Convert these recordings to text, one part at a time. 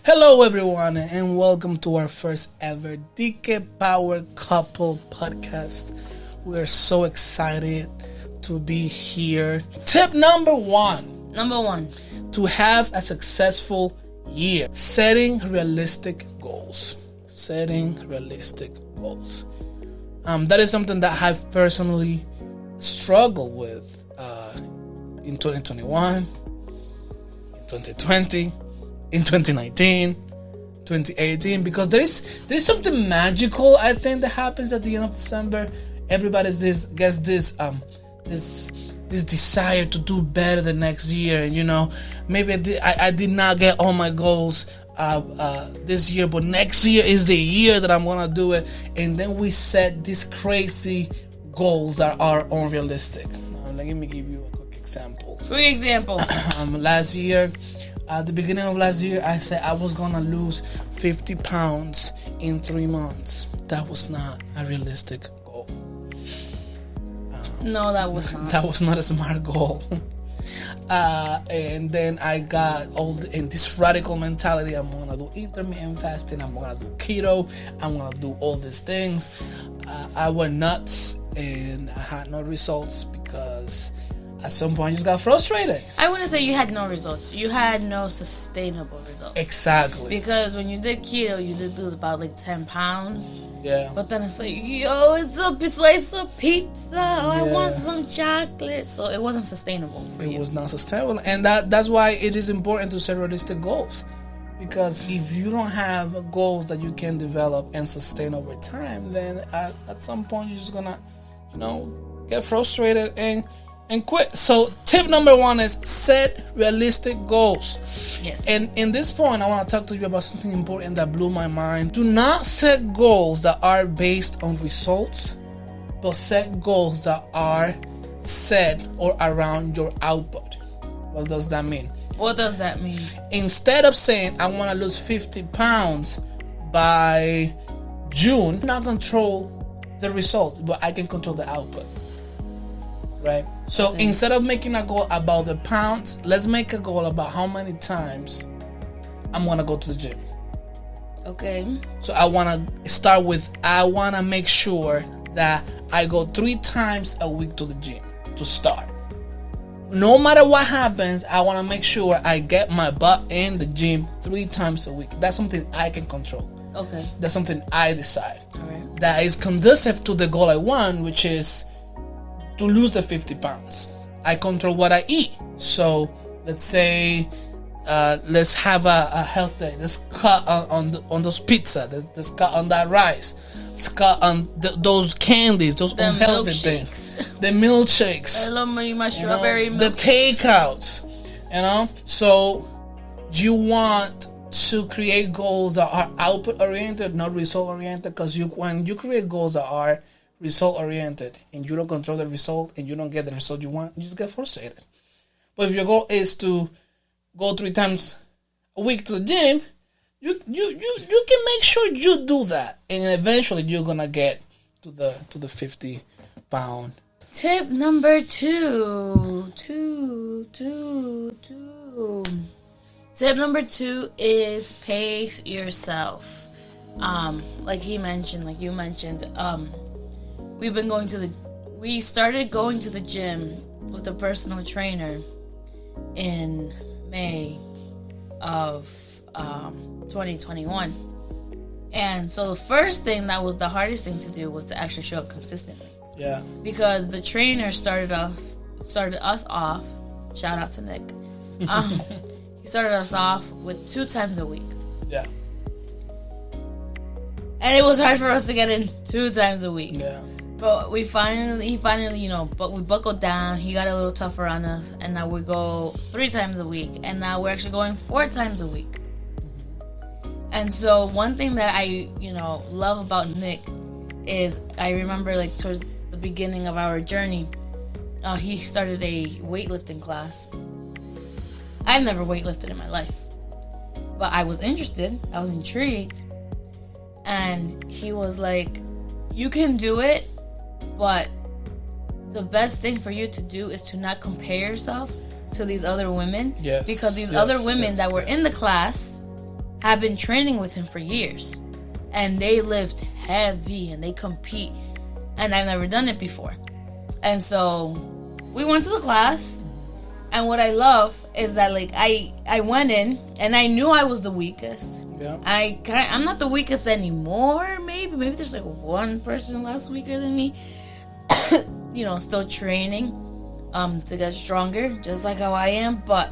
Hello, everyone, and welcome to our first ever Dique Power Couple podcast. We're so excited to be here. Tip number one. To have a successful year. Setting realistic goals. That is something that I've personally struggled with in 2021, in 2020, in 2019, 2018, because there is something magical, I think, that happens at the end of December. Everybody gets this desire to do better the next year, and maybe I did not get all my goals this year, but next year is the year that I'm gonna do it. And then we set these crazy goals that are unrealistic. Let me give you a quick example. Last year, at the beginning of last year, I said I was gonna lose 50 pounds in 3 months. That was not a realistic goal. No, that was not. That was not a smart goal. And then I got in this radical mentality. I'm gonna do intermittent fasting. I'm gonna do keto. I'm gonna do all these things. I went nuts and I had no results because at some point I just got frustrated. I wouldn't say you had no results. You had no sustainable results. Exactly. Because when you did keto, you did lose about 10 pounds. Yeah. But then it's like, it's a slice of pizza. I want some chocolate. So it wasn't sustainable for you. It was not sustainable. And that's why it is important to set realistic goals. Because if you don't have goals that you can develop and sustain over time, then at some point you're just gonna, get frustrated and quit. So tip number one is set realistic goals. Yes. And in this point, I want to talk to you about something important that blew my mind. Do not set goals that are based on results, but set goals that are set or around your output. What does that mean? What does that mean? Instead of saying I want to lose 50 pounds by June, I cannot control the results, but I can control the output. Right? So instead of making a goal about the pounds, let's make a goal about how many times I'm going to go to the gym. Okay. So I want to start with, I want to make sure that I go 3 times a week to the gym to start. No matter what happens, I want to make sure I get my butt in the gym 3 times a week. That's something I can control. Okay. That's something I decide. All right. That is conducive to the goal I want, which is to lose the 50 pounds. I control what I eat. So let's say let's have a health day. Let's cut on those pizza. Let's cut on that rice. Let's cut on those candies, those unhealthy things. The milkshakes. My strawberry milk. The takeouts. So you want to create goals that are output oriented, not result oriented, because when you create goals that are result oriented and you don't control the result and you don't get the result you want, you just get frustrated. But if your goal is to go 3 times a week to the gym, you can make sure you do that, and eventually you're gonna get to the 50 pound. Tip number 2. Tip number 2 is pace yourself. Like you mentioned, we started going to the gym with a personal trainer in May of 2021. And so the first thing that was the hardest thing to do was to actually show up consistently. Yeah. Because the trainer started us off, shout out to Nick. He started us off with 2 times a week. Yeah. And it was hard for us to get in 2 times a week. Yeah. But he finally, but we buckled down. He got a little tougher on us, and now we go 3 times a week, and now we're actually going 4 times a week. And so one thing that I, love about Nick is I remember towards the beginning of our journey, he started a weightlifting class. I've never weightlifted in my life, but I was interested. I was intrigued, and he was like, "You can do it, but the best thing for you to do is to not compare yourself to these other women." Yes, because these other women that were in the class have been training with him for years, and they lift heavy and they compete, and I've never done it before. And so we went to the class, and what I love is that like I went in and I knew I was the weakest. Yeah. I'm not the weakest anymore. Maybe there's like one person less weaker than me. Still training to get stronger, just like how I am. But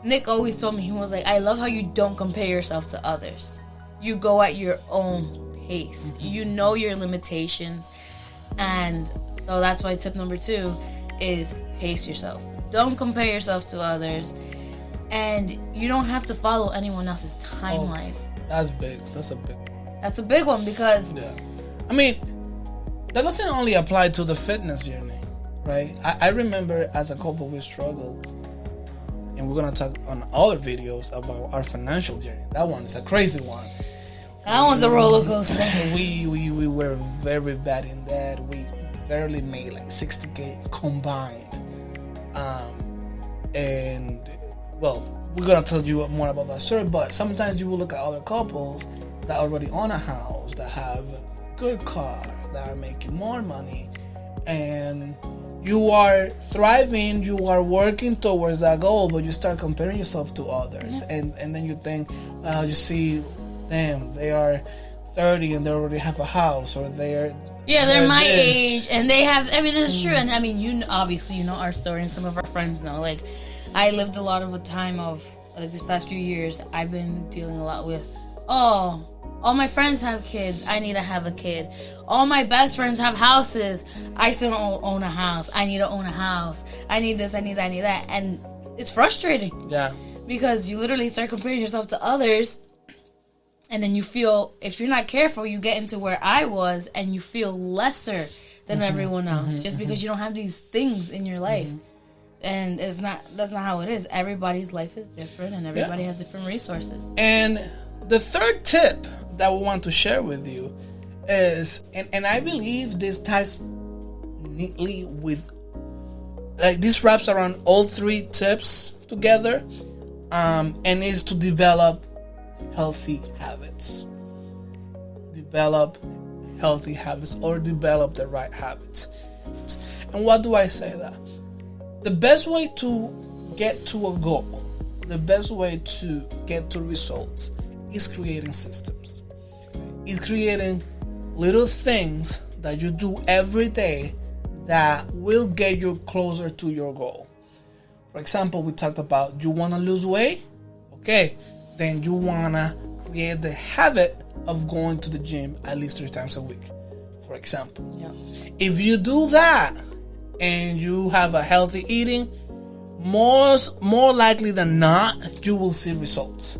Nick always told me, he was like, I love how you don't compare yourself to others. You go at your own pace. Mm-hmm. You know your limitations. And so that's why tip number 2 is pace yourself. Don't compare yourself to others. And you don't have to follow anyone else's timeline. Oh, that's big. That's a big one. That's a big one because... Yeah. I mean, that doesn't only apply to the fitness journey, right? I remember as a couple we struggled. And we're going to talk on other videos about our financial journey. That one is a crazy one. That one's a roller coaster. We were very bad in that. We barely made like $60K combined. And, well, we're going to tell you more about that story. But sometimes you will look at other couples that already own a house, that have good cars, that are making more money. And you are thriving, you are working towards that goal, but you start comparing yourself to others. Yeah. And then you think, you see, damn, they are 30 and they already have a house, or they're my age and they have, I mean, it's true. And I mean, obviously, you know our story, and some of our friends know. Like, I lived a lot of a time of, like, this past few years, I've been dealing a lot with, all my friends have kids, I need to have a kid. All my best friends have houses, I still don't own a house. I need to own a house. I need this, I need that, I need that. And it's frustrating. Yeah. Because you literally start comparing yourself to others, and then you feel, if you're not careful, you get into where I was, and you feel lesser than everyone else, just because you don't have these things in your life. And that's not how it is. Everybody's life is different, and everybody has different resources. And the third tip that we want to share with you is, and I believe this ties neatly with, like, this wraps around all 3 tips together, and is to develop healthy habits. Develop healthy habits, or develop the right habits. And what do I say that? The best way to get to a goal, the best way to get to results, is creating systems. It's creating little things that you do every day that will get you closer to your goal. For example, we talked about, you want to lose weight? Okay, then you want to create the habit of going to the gym at least 3 times a week, for example. Yeah. If you do that and you have a healthy eating, more likely than not, you will see results.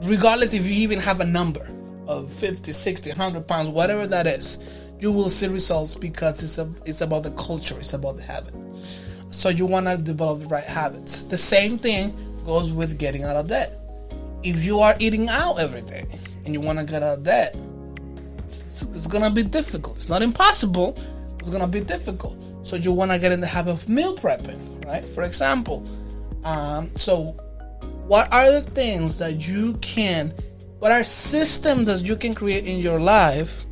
Regardless if you even have a number of 50, 60, 100 pounds, whatever that is, you will see results, because it's about the culture, it's about the habit. So you want to develop the right habits. The same thing goes with getting out of debt. If you are eating out every day and you want to get out of debt, it's going to be difficult. It's not impossible, it's going to be difficult. So you want to get in the habit of meal prepping, right? For example. So what are the things that what are systems that you can create in your life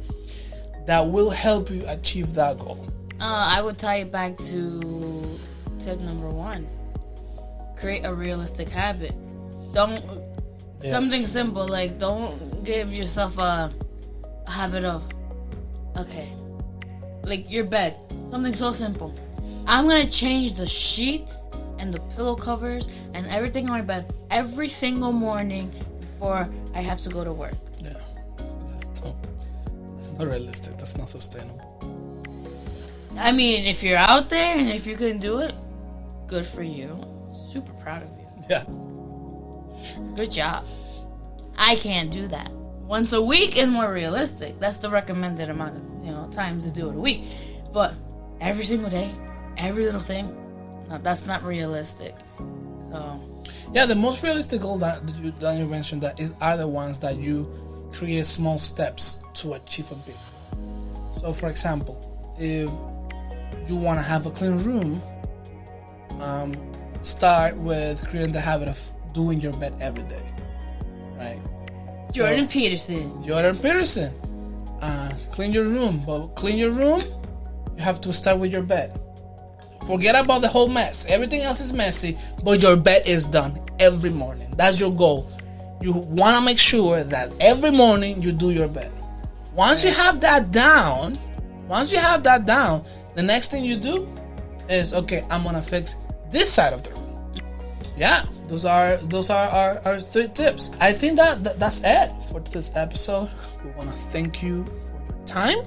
that will help you achieve that goal? I would tie it back to tip number 1. Create a realistic habit. Something simple, like, don't give yourself a habit of, okay, like your bed. Something so simple. I'm going to change the sheets and the pillow covers and everything on my bed every single morning before I have to go to work. Yeah. That's not realistic. That's not sustainable. I mean, if you're out there and if you can do it, good for you. Super proud of you. Yeah. Good job. I can't do that. Once a week is more realistic. That's the recommended amount of times to do it a week. But every single day, every little thing, no, that's not realistic. So yeah, the most realistic goal that you mentioned are the ones that you create small steps to achieve a big goal. So for example, if you want to have a clean room, start with creating the habit of doing your bed every day, right? Jordan Peterson. Clean your room, but clean your room, you have to start with your bed. Forget about the whole mess. Everything else is messy, but your bed is done every morning. That's your goal. You want to make sure that every morning you do your bed. Once you have that down, the next thing you do is, okay, I'm gonna fix this side of the room. Yeah, those are our 3 tips. I think that's it for this episode. We want to thank you for your time.